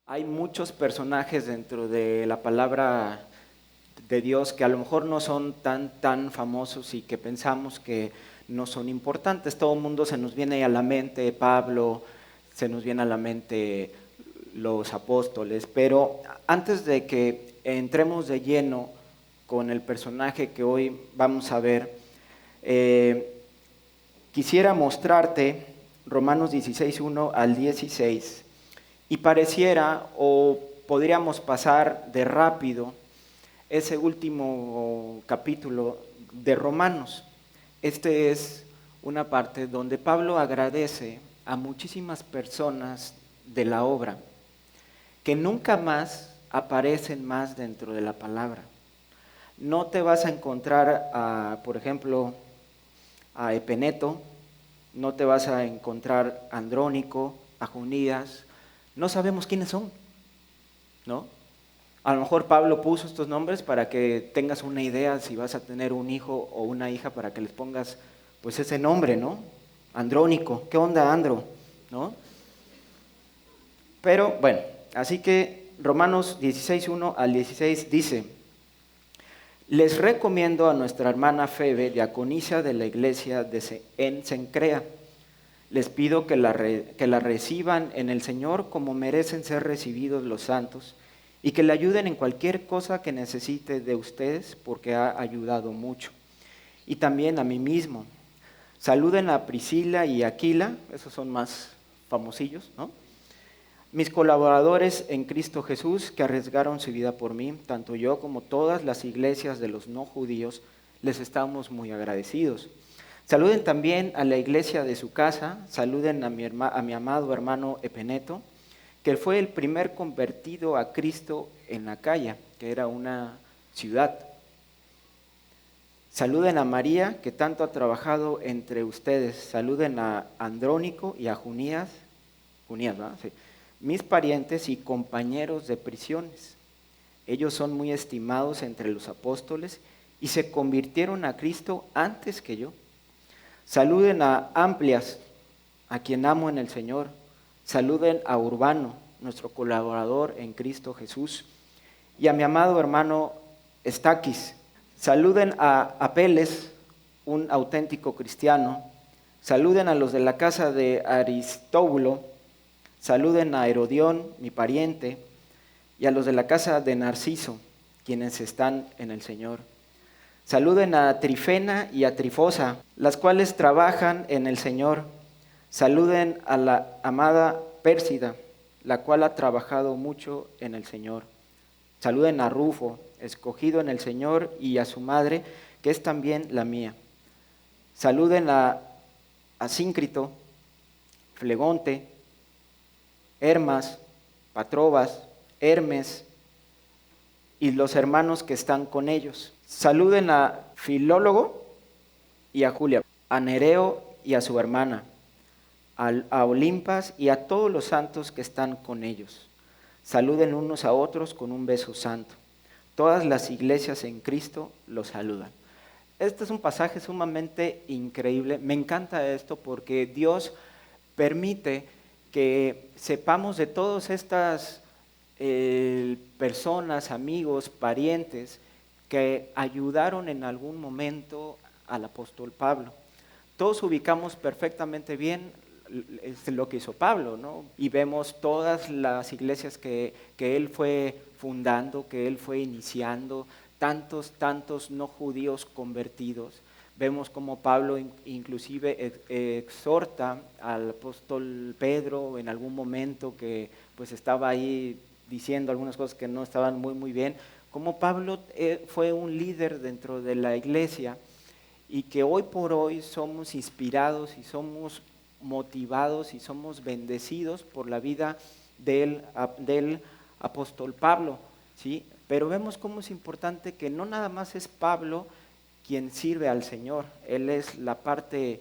Hay muchos personajes dentro de la palabra de Dios que a lo mejor no son tan famosos y que pensamos que no son importantes. Todo el mundo se nos viene a la mente Pablo, se nos viene a la mente los apóstoles, pero antes de que entremos de lleno con el personaje que hoy vamos a ver, quisiera mostrarte Romanos 16, 1 al 16. Y pareciera, o podríamos pasar de rápido, ese último capítulo de Romanos. Este es una parte donde Pablo agradece a muchísimas personas de la obra que nunca más aparecen más dentro de la palabra. No te vas a encontrar, por ejemplo, a Epeneto, no te vas a encontrar a Andrónico, a Junías. No sabemos quiénes son, ¿no? A lo mejor Pablo puso estos nombres para que tengas una idea si vas a tener un hijo o una hija, para que les pongas pues ese nombre, ¿no? Andrónico, ¿qué onda Andro? ¿No? Pero bueno, así que Romanos 16, 1 al 16 dice: les recomiendo a nuestra hermana Febe, diaconisa de la iglesia en Cencrea. Les pido que la reciban en el Señor como merecen ser recibidos los santos, y que le ayuden en cualquier cosa que necesite de ustedes, porque ha ayudado mucho. Y también a mí mismo. Saluden a Priscila y Aquila, esos son más famosillos, ¿no? Mis colaboradores en Cristo Jesús, que arriesgaron su vida por mí, tanto yo como todas las iglesias de los no judíos, les estamos muy agradecidos. Saluden también a la iglesia de su casa, saluden a mi amado hermano Epeneto, que fue el primer convertido a Cristo en Acaya, que era una ciudad. Saluden a María, que tanto ha trabajado entre ustedes. Saluden a Andrónico y a Junías, ¿verdad? Sí. Mis parientes y compañeros de prisiones. Ellos son muy estimados entre los apóstoles y se convirtieron a Cristo antes que yo. Saluden a Amplias, a quien amo en el Señor. Saluden a Urbano, nuestro colaborador en Cristo Jesús, y a mi amado hermano Estaquis. Saluden a Apeles, un auténtico cristiano. Saluden a los de la casa de Aristóbulo. Saluden a Herodión, mi pariente, y a los de la casa de Narciso, quienes están en el Señor. Saluden a Trifena y a Trifosa, las cuales trabajan en el Señor. Saluden a la amada Pérsida, la cual ha trabajado mucho en el Señor. Saluden a Rufo, escogido en el Señor, y a su madre, que es también la mía. Saluden a Asíncrito, Flegonte, Hermas, Patrobas, Hermes y los hermanos que están con ellos. Saluden a Filólogo y a Julia, a Nereo y a su hermana, a Olimpas y a todos los santos que están con ellos. Saluden unos a otros con un beso santo. Todas las iglesias en Cristo los saludan. Este es un pasaje sumamente increíble. Me encanta esto porque Dios permite que sepamos de todas estas personas, amigos, parientes que ayudaron en algún momento al apóstol Pablo. Todos ubicamos perfectamente bien lo que hizo Pablo, ¿no? Y vemos todas las iglesias que él fue fundando, que él fue iniciando, tantos no judíos convertidos. Vemos como Pablo inclusive exhorta al apóstol Pedro en algún momento que pues estaba ahí diciendo algunas cosas que no estaban muy bien. Como Pablo fue un líder dentro de la iglesia y que hoy por hoy somos inspirados y somos motivados y somos bendecidos por la vida del apóstol Pablo, ¿sí? Pero vemos cómo es importante que no nada más es Pablo quien sirve al Señor, él es la parte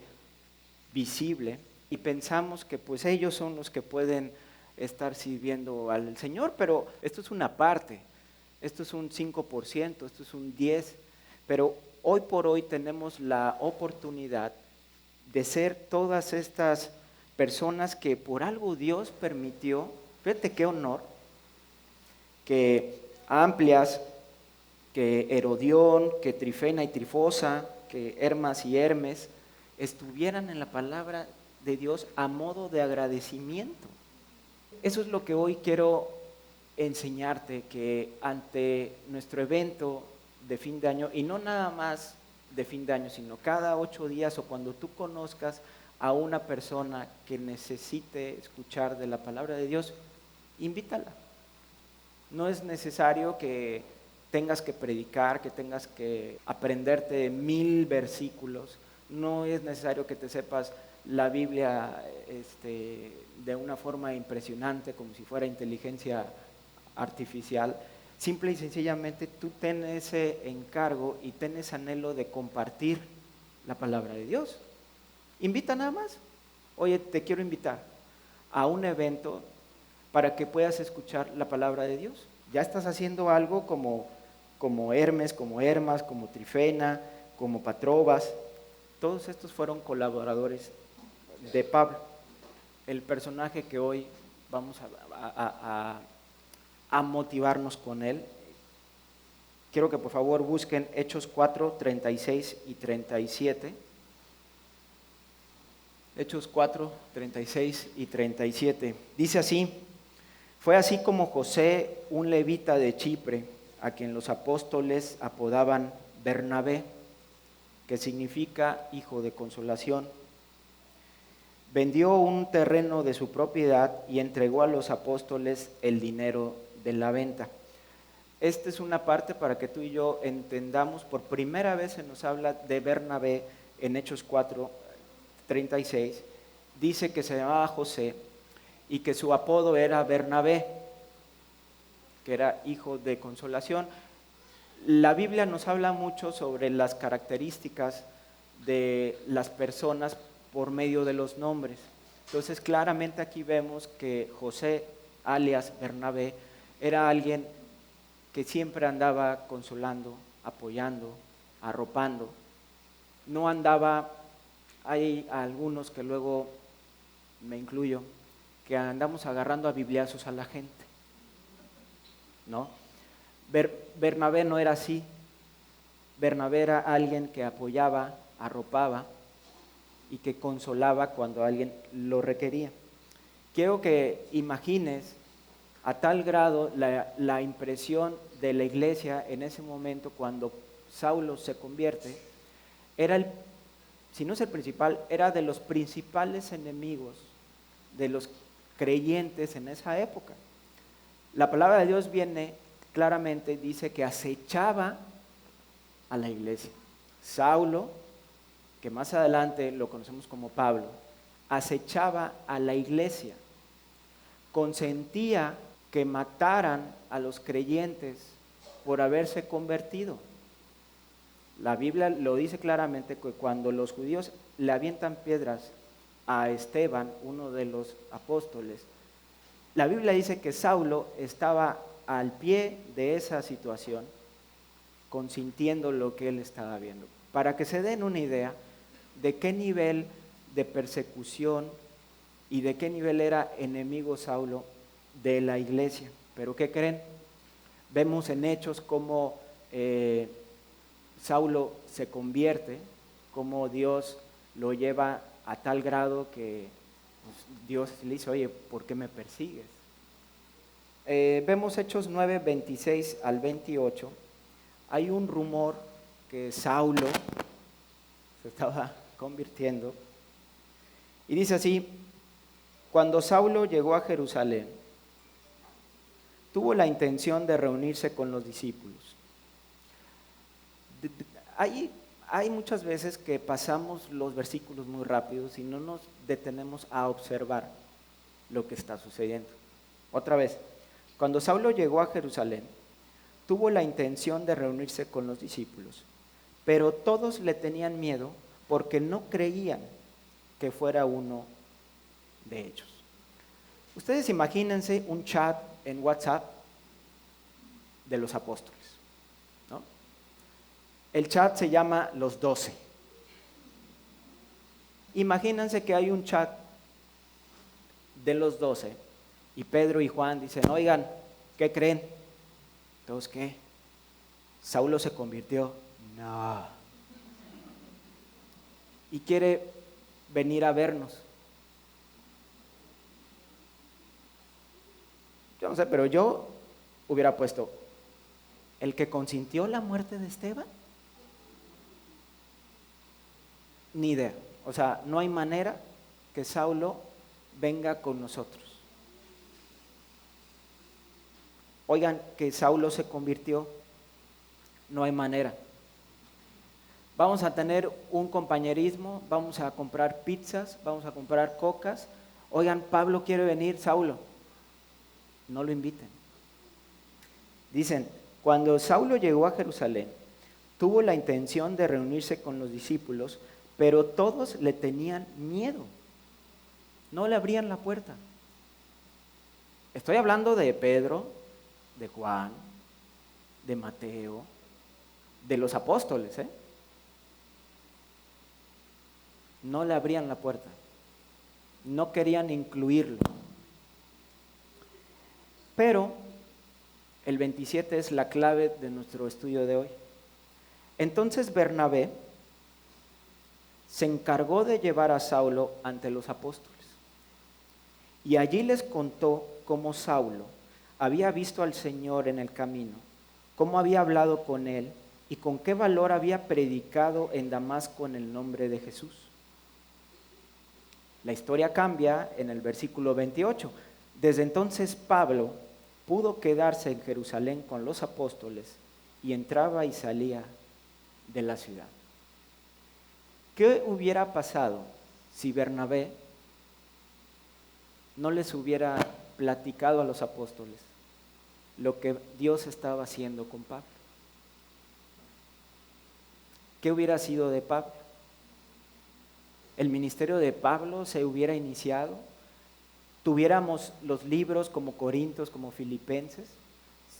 visible y pensamos que pues ellos son los que pueden estar sirviendo al Señor, pero esto es una parte, esto es un 5%, esto es un 10%, pero hoy por hoy tenemos la oportunidad de ser todas estas personas que por algo Dios permitió, fíjate qué honor, que Amplias, que Herodión, que Trifena y Trifosa, que Hermas y Hermes estuvieran en la palabra de Dios a modo de agradecimiento. Eso es lo que hoy quiero enseñarte, que ante nuestro evento de fin de año, y no nada más de fin de año, sino cada 8 días o cuando tú conozcas a una persona que necesite escuchar de la palabra de Dios, invítala. No es necesario que tengas que predicar, que tengas que aprenderte 1000 versículos, no es necesario que te sepas la Biblia de una forma impresionante, como si fuera inteligencia artificial. Simple y sencillamente tú ten ese encargo y ten ese anhelo de compartir la palabra de Dios. Invita nada más. Oye, te quiero invitar a un evento para que puedas escuchar la palabra de Dios. Ya estás haciendo algo como Hermes, como Hermas, como Trifena, como Patrobas. Todos estos fueron colaboradores de Pablo, el personaje que hoy vamos a motivarnos con él. Quiero que por favor busquen Hechos 4, 36 y 37. Hechos 4, 36 y 37. Dice así: fue así como José, un levita de Chipre, a quien los apóstoles apodaban Bernabé, que significa hijo de consolación, vendió un terreno de su propiedad y entregó a los apóstoles el dinero de la venta. Esta es una parte para que tú y yo entendamos. Por primera vez se nos habla de Bernabé en Hechos 4, 36. Dice que se llamaba José y que su apodo era Bernabé, que era hijo de consolación. La Biblia nos habla mucho sobre las características de las personas por medio de los nombres. Entonces claramente aquí vemos que José, alias Bernabé, era alguien que siempre andaba consolando, apoyando, arropando. No andaba, hay algunos que luego, me incluyo, que andamos agarrando a bibliazos a la gente, ¿no? Bernabé no era así. Bernabé era alguien que apoyaba, arropaba y que consolaba cuando alguien lo requería. Quiero que imagines a tal grado la impresión de la iglesia en ese momento cuando Saulo se convierte. Era si no es el principal, era de los principales enemigos de los creyentes en esa época. La palabra de Dios viene claramente, dice que acechaba a la iglesia. Saulo, que más adelante lo conocemos como Pablo, acechaba a la iglesia, consentía que mataran a los creyentes por haberse convertido. La Biblia lo dice claramente que cuando los judíos le avientan piedras a Esteban, uno de los apóstoles, la Biblia dice que Saulo estaba al pie de esa situación, consintiendo lo que él estaba viendo. Para que se den una idea de qué nivel de persecución y de qué nivel era enemigo Saulo de la iglesia. Pero ¿qué creen? Vemos en Hechos cómo Saulo se convierte, cómo Dios lo lleva a tal grado que Dios le dice: oye, ¿por qué me persigues? Vemos Hechos 9, 26 al 28. Hay un rumor que Saulo se estaba convirtiendo. Y dice así: cuando Saulo llegó a Jerusalén, tuvo la intención de reunirse con los discípulos. Hay muchas veces que pasamos los versículos muy rápidos y no nos detenemos a observar lo que está sucediendo. Otra vez, cuando Saulo llegó a Jerusalén, tuvo la intención de reunirse con los discípulos, pero todos le tenían miedo porque no creían que fuera uno de ellos. Ustedes imagínense un chat en WhatsApp de los apóstoles, ¿no? El chat se llama Los 12. Imagínense que hay un chat de los 12 y Pedro y Juan dicen: oigan, ¿qué creen? Entonces, ¿qué? ¿Saulo se convirtió? No. Y quiere venir a vernos. Yo no sé, pero yo hubiera puesto, ¿el que consintió la muerte de Esteban? Ni idea. O sea, no hay manera que Saulo venga con nosotros. Oigan, que Saulo se convirtió, no hay manera. Vamos a tener un compañerismo, vamos a comprar pizzas, vamos a comprar cocas. Oigan, Pablo quiere venir, Saulo, no lo inviten. Dicen, cuando Saulo llegó a Jerusalén, tuvo la intención de reunirse con los discípulos, pero todos le tenían miedo. No le abrían la puerta. Estoy hablando de Pedro, de Juan, de Mateo, de los apóstoles, No le abrían la puerta. No querían incluirlo. Pero el 27 es la clave de nuestro estudio de hoy. Entonces Bernabé se encargó de llevar a Saulo ante los apóstoles. Y allí les contó cómo Saulo había visto al Señor en el camino, cómo había hablado con él y con qué valor había predicado en Damasco en el nombre de Jesús. La historia cambia en el versículo 28. Desde entonces Pablo pudo quedarse en Jerusalén con los apóstoles y entraba y salía de la ciudad. ¿Qué hubiera pasado si Bernabé no les hubiera platicado a los apóstoles lo que Dios estaba haciendo con Pablo? ¿Qué hubiera sido de Pablo? ¿El ministerio de Pablo se hubiera iniciado? ¿Tuviéramos los libros como Corintios, como Filipenses?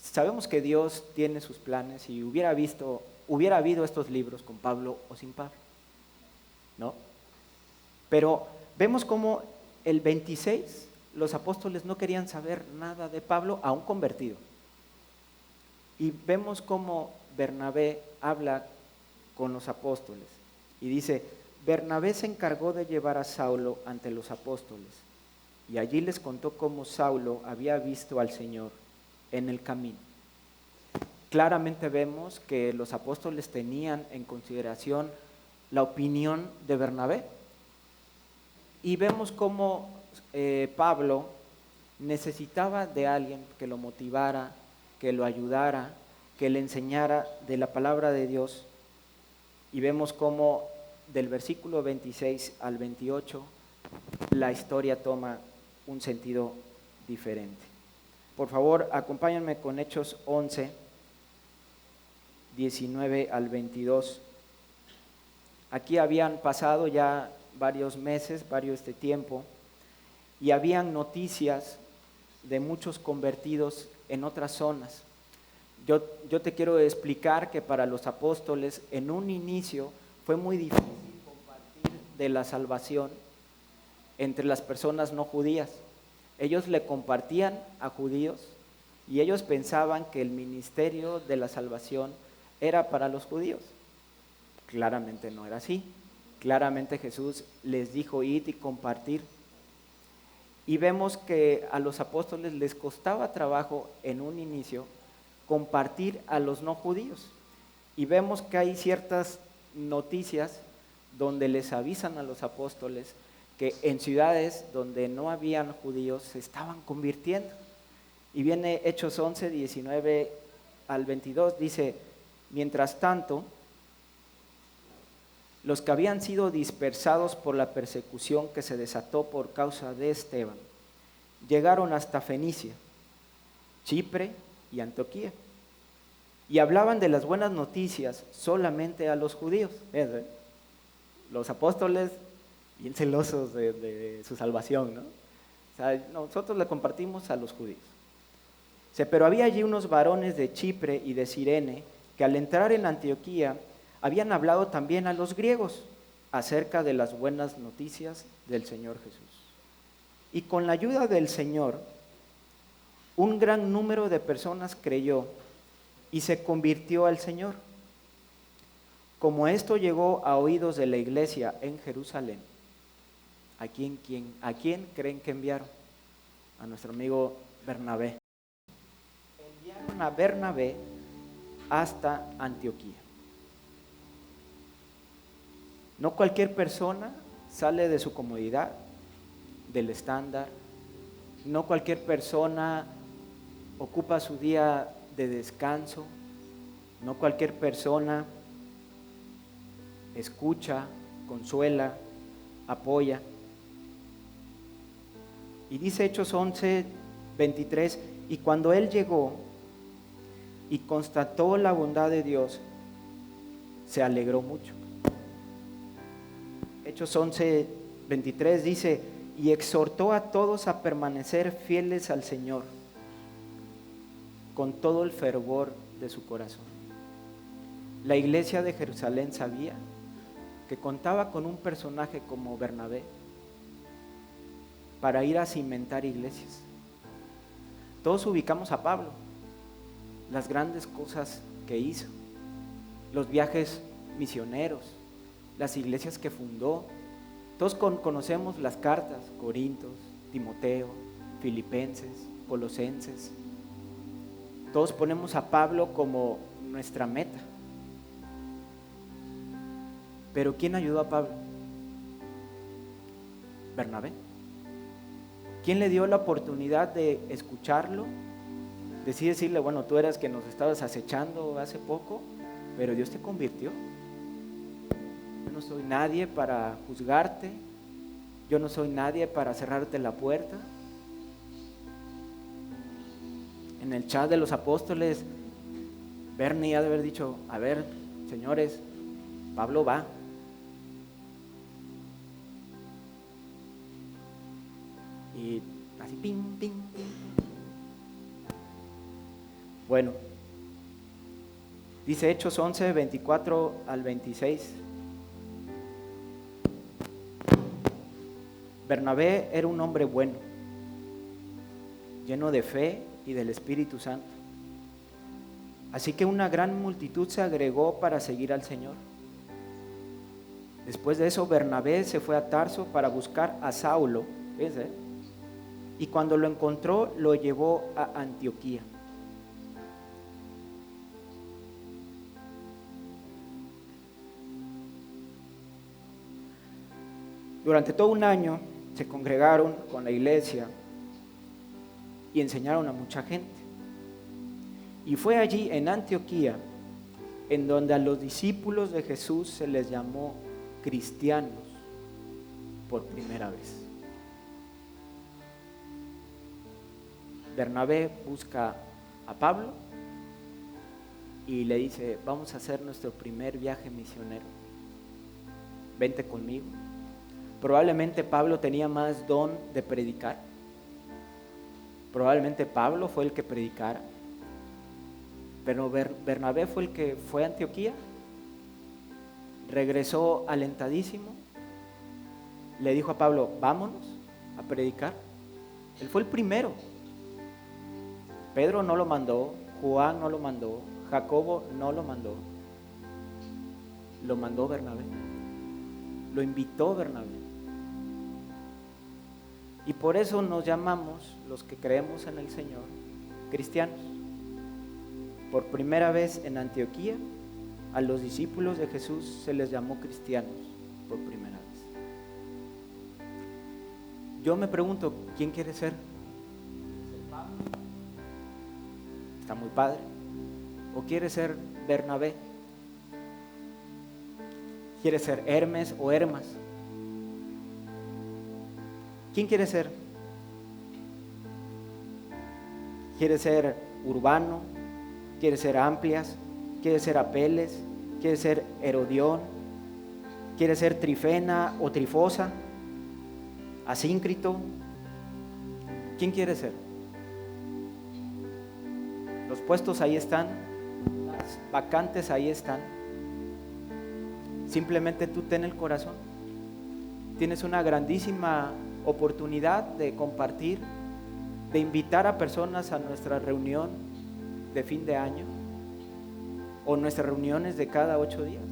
Sabemos que Dios tiene sus planes y hubiera habido estos libros con Pablo o sin Pablo, ¿no? Pero vemos cómo el 26 los apóstoles no querían saber nada de Pablo, aún convertido. Y vemos cómo Bernabé habla con los apóstoles y dice, Bernabé se encargó de llevar a Saulo ante los apóstoles y allí les contó cómo Saulo había visto al Señor en el camino. Claramente vemos que los apóstoles tenían en consideración la opinión de Bernabé. Y vemos cómo Pablo necesitaba de alguien que lo motivara, que lo ayudara, que le enseñara de la palabra de Dios. Y vemos cómo del versículo 26 al 28 la historia toma un sentido diferente. Por favor, acompáñenme con Hechos 11, 19 al 22. Aquí habían pasado ya varios meses, tiempo, y habían noticias de muchos convertidos en otras zonas. Yo te quiero explicar que para los apóstoles en un inicio fue muy difícil compartir de la salvación entre las personas no judías. Ellos le compartían a judíos y ellos pensaban que el ministerio de la salvación era para los judíos. Claramente no era así. Claramente Jesús les dijo id y compartir. Y vemos que a los apóstoles les costaba trabajo en un inicio compartir a los no judíos. Y vemos que hay ciertas noticias donde les avisan a los apóstoles que en ciudades donde no habían judíos se estaban convirtiendo. Y viene Hechos 11, 19 al 22, dice, mientras tanto, los que habían sido dispersados por la persecución que se desató por causa de Esteban, llegaron hasta Fenicia, Chipre y Antioquía, y hablaban de las buenas noticias solamente a los judíos. Los apóstoles bien celosos de su salvación, ¿no? O sea, nosotros le compartimos a los judíos. Pero había allí unos varones de Chipre y de Cirene que al entrar en Antioquía habían hablado también a los griegos acerca de las buenas noticias del Señor Jesús. Y con la ayuda del Señor, un gran número de personas creyó y se convirtió al Señor. Como esto llegó a oídos de la iglesia en Jerusalén, ¿a quién creen que enviaron? A nuestro amigo Bernabé. Enviaron a Bernabé hasta Antioquía. No cualquier persona sale de su comodidad, del estándar. No cualquier persona ocupa su día de descanso. No cualquier persona escucha, consuela, apoya. Y dice Hechos 11:23, y cuando él llegó y constató la bondad de Dios, se alegró mucho. Hechos 11:23 dice, y exhortó a todos a permanecer fieles al Señor con todo el fervor de su corazón. La iglesia de Jerusalén sabía que contaba con un personaje como Bernabé para ir a cimentar iglesias. Todos ubicamos a Pablo, las grandes cosas que hizo, los viajes misioneros, las iglesias que fundó. Todos conocemos las cartas, Corintios, Timoteo, Filipenses, Colosenses. Todos ponemos a Pablo como nuestra meta. Pero ¿quién ayudó a Pablo? Bernabé. ¿Quién le dio la oportunidad de escucharlo? Decirle, bueno, tú eras que nos estabas acechando hace poco, pero Dios te convirtió. Yo no soy nadie para juzgarte, yo no soy nadie para cerrarte la puerta. En el chat de los apóstoles, Bernie ha de haber dicho, a ver, señores, Pablo va. Y así, ping, ping, ping. Bueno, dice Hechos 11:24-26. Bernabé era un hombre bueno, lleno de fe y del Espíritu Santo. Así que una gran multitud se agregó para seguir al Señor. Después de eso, Bernabé se fue a Tarso para buscar a Saulo, fíjense, y cuando lo encontró, lo llevó a Antioquía. Durante todo un año se congregaron con la iglesia y enseñaron a mucha gente. Y fue allí en Antioquía en donde a los discípulos de Jesús se les llamó cristianos por primera vez. Bernabé busca a Pablo y le dice, vamos a hacer nuestro primer viaje misionero. Vente conmigo. Probablemente Pablo tenía más don de predicar. Probablemente Pablo fue el que predicara. Pero Bernabé fue el que fue a Antioquía. Regresó alentadísimo. Le dijo a Pablo, vámonos a predicar. Él fue el primero. Pedro no lo mandó, Juan no lo mandó, Jacobo no lo mandó. Lo mandó Bernabé. Lo invitó Bernabé. Y por eso nos llamamos, los que creemos en el Señor, cristianos. Por primera vez en Antioquía, a los discípulos de Jesús se les llamó cristianos por primera vez. Yo me pregunto, ¿quién quiere ser? Está muy padre. ¿O quiere ser Bernabé? ¿Quiere ser Hermes o Hermas? ¿Quién quiere ser? ¿Quiere ser Urbano? ¿Quiere ser Amplias? ¿Quiere ser Apeles? ¿Quiere ser Herodión? ¿Quiere ser Trifena o Trifosa? ¿Asíncrito? ¿Quién quiere ser? Los puestos ahí están, las vacantes ahí están. Simplemente tú ten el corazón. Tienes una grandísima oportunidad de compartir, de invitar a personas a nuestra reunión de fin de año. o nuestras reuniones de cada 8 días.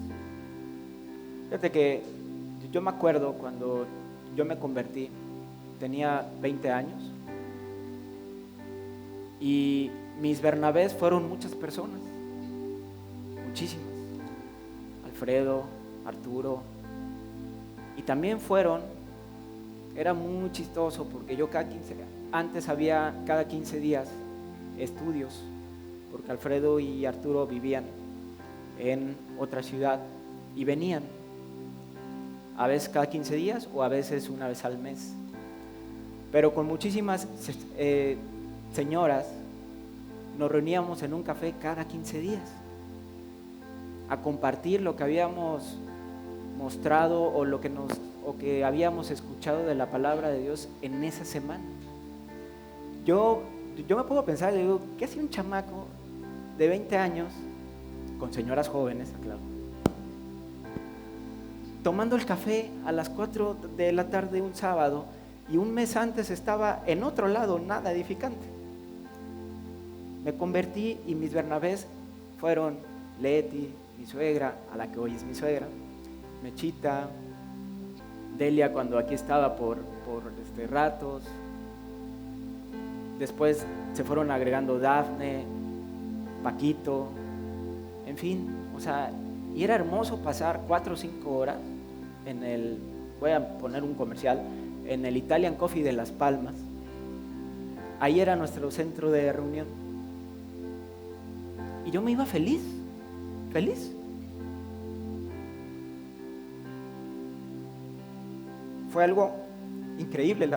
Fíjate que yo me acuerdo cuando yo me convertí, tenía 20 años, y mis Bernabés fueron muchas personas, muchísimas. Alfredo, Arturo, y también era muy chistoso porque yo antes había cada 15 días estudios, porque Alfredo y Arturo vivían en otra ciudad y venían a veces cada 15 días o a veces una vez al mes, pero con muchísimas señoras nos reuníamos en un café cada 15 días a compartir lo que habíamos mostrado o que habíamos escuchado de la palabra de Dios en esa semana. Yo me puedo pensar, le digo, ¿qué hace un chamaco de 20 años con señoras jóvenes, claro, tomando el café a las 4 de la tarde un sábado, y un mes antes estaba en otro lado, nada edificante? Me convertí y mis Bernabés fueron Leti, mi suegra, a la que hoy es mi suegra, Mechita, Delia cuando aquí estaba por ratos. Después se fueron agregando Dafne, Paquito, en fin, o sea, y era hermoso pasar 4 o 5 horas voy a poner un comercial, en el Italian Coffee de Las Palmas. Ahí era nuestro centro de reunión. Y yo me iba feliz. Fue algo increíble,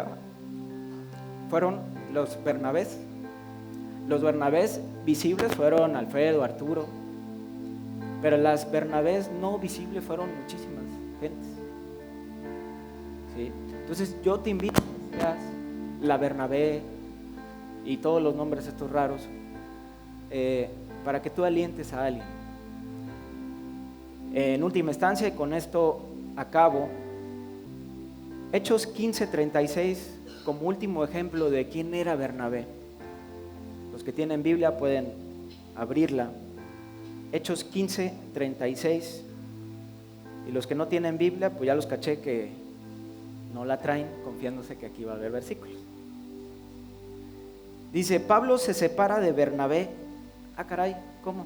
fueron los Bernabés. Los Bernabés visibles fueron Alfredo, Arturo, pero las Bernabés no visibles fueron muchísimas gentes. ¿Sí? Entonces yo te invito a que seas la Bernabé y todos los nombres estos raros, para que tú alientes a alguien. En última instancia, y con esto acabo, Hechos 15:36 como último ejemplo de quién era Bernabé. Los que tienen Biblia pueden abrirla. Hechos 15:36, y los que no tienen Biblia, pues ya los caché que no la traen, confiándose que aquí va a haber versículos. Dice, Pablo se separa de Bernabé. Ah, caray, ¿cómo?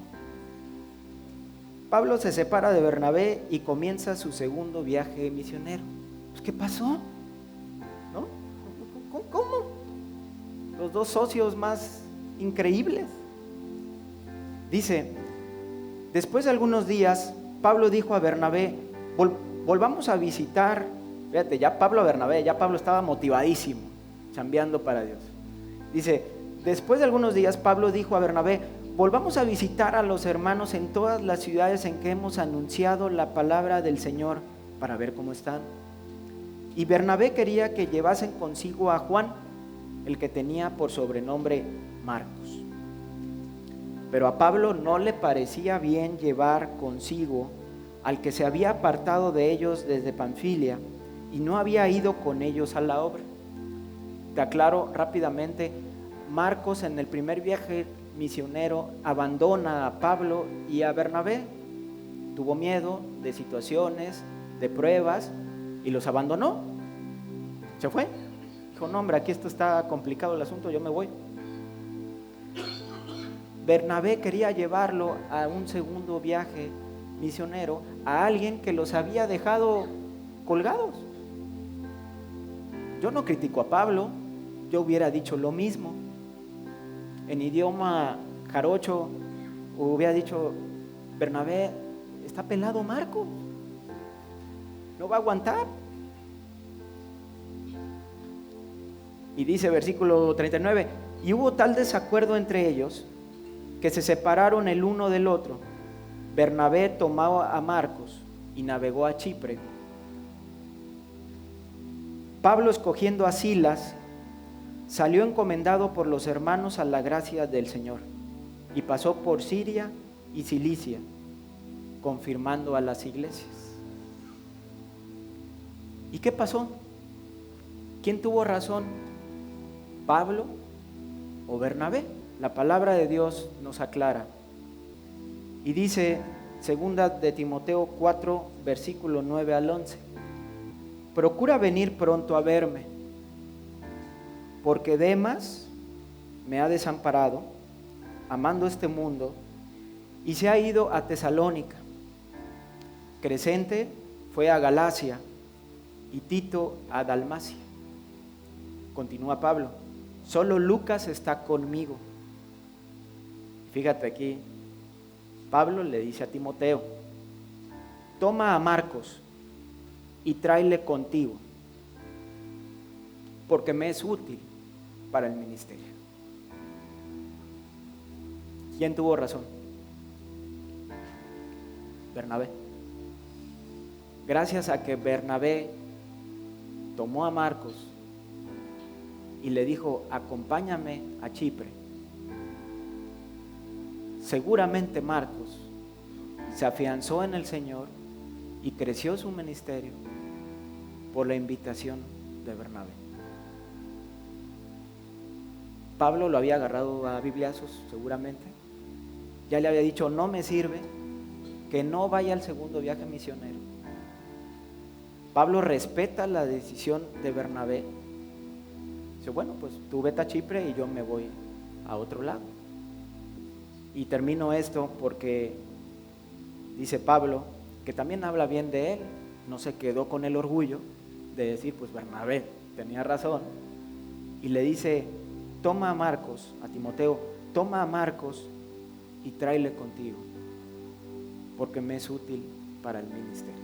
Pablo se separa de Bernabé y comienza su segundo viaje misionero. Pues, ¿qué pasó? ¿No? ¿Cómo? Los dos socios más increíbles. Dice, después de algunos días, Pablo dijo a Bernabé, volvamos a visitar. Fíjate, ya Pablo estaba motivadísimo, chambeando para Dios. Dice, después de algunos días, Pablo dijo a Bernabé, volvamos a visitar a los hermanos en todas las ciudades en que hemos anunciado la palabra del Señor para ver cómo están. Y Bernabé quería que llevasen consigo a Juan, el que tenía por sobrenombre Marcos. Pero a Pablo no le parecía bien llevar consigo al que se había apartado de ellos desde Panfilia y no había ido con ellos a la obra. Te aclaro rápidamente, Marcos en el primer viaje misionero abandona a Pablo y a Bernabé. Tuvo miedo de situaciones, de pruebas, y los abandonó. Se fue. Dijo, no hombre, aquí esto está complicado el asunto, yo me voy. Bernabé quería llevarlo a un segundo viaje misionero a alguien que los había dejado colgados. Yo no critico a Pablo, yo hubiera dicho lo mismo. En idioma jarocho hubiera dicho, Bernabé, está pelado Marco, no va a aguantar. Y dice versículo 39, y hubo tal desacuerdo entre ellos que se separaron el uno del otro. Bernabé tomó a Marcos y navegó a Chipre. Pablo, escogiendo a Silas, salió encomendado por los hermanos a la gracia del Señor y pasó por Siria y Cilicia, confirmando a las iglesias. ¿Y qué pasó? ¿Quién tuvo razón? ¿Pablo o Bernabé? La palabra de Dios nos aclara Y dice, segunda de Timoteo 4, versículo 9 al 11, procura venir pronto a verme, porque Demas me ha desamparado, amando este mundo, y se ha ido a Tesalónica. Crescente fue a Galacia y Tito a Dalmacia. Continúa Pablo, solo Lucas está conmigo. Fíjate aquí, Pablo le dice a Timoteo, toma a Marcos y tráele contigo, porque me es útil para el ministerio. ¿Quién tuvo razón? Bernabé. Gracias a que Bernabé tomó a Marcos y le dijo, acompáñame a Chipre, seguramente Marcos se afianzó en el Señor y creció su ministerio por la invitación de Bernabé. Pablo lo había agarrado a bibliazos seguramente, ya le había dicho, no me sirve, que no vaya al segundo viaje misionero. Pablo respeta la decisión de Bernabé. Dice, bueno, pues tú vete a Chipre y yo me voy a otro lado. Y termino esto porque dice Pablo, que también habla bien de él, no se quedó con el orgullo de decir, pues Bernabé tenía razón, y le dice, toma a Marcos, a Timoteo, toma a Marcos y tráele contigo, porque me es útil para el ministerio.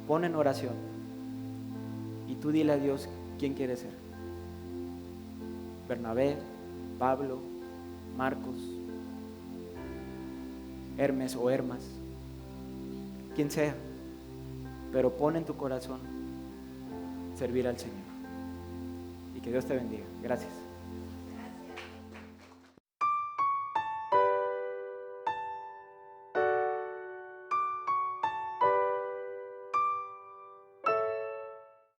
Pon en oración y tú dile a Dios quién quieres ser. Bernabé, Pablo, Marcos, Hermes o Hermas, quien sea, pero pon en tu corazón servir al Señor. Y que Dios te bendiga. Gracias.